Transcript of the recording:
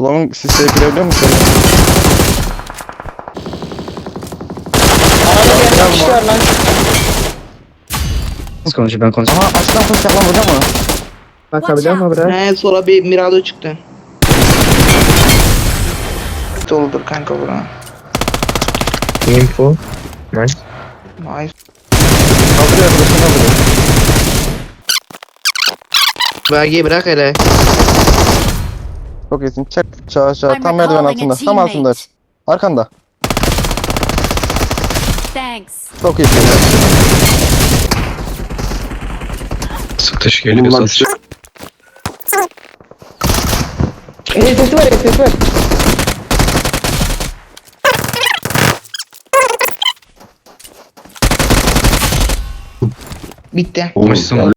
Long siseye girebiliyor musun? Abi bir kişi var lan. Nasıl konuşuyor ben konuşuyorum. Aha açıdan koşacak lan burada mı? Bakabiliyor musun buraya? He sola bir Mirado çıktı. Doludur kanka bura. Info. Nice. Nice. Kaldırıyor arkadaşını kaldırıyor. Belgeyi bırak hele. Çok iyisin. Çek çağa çağa. I'm Tam merdiven recalling a altında. Tam altında. teammate. Arkanda. Thanks. Çok iyisin. Sıkış geliyor satış. Sesi var sesi var. Bitti. Olmuşsun.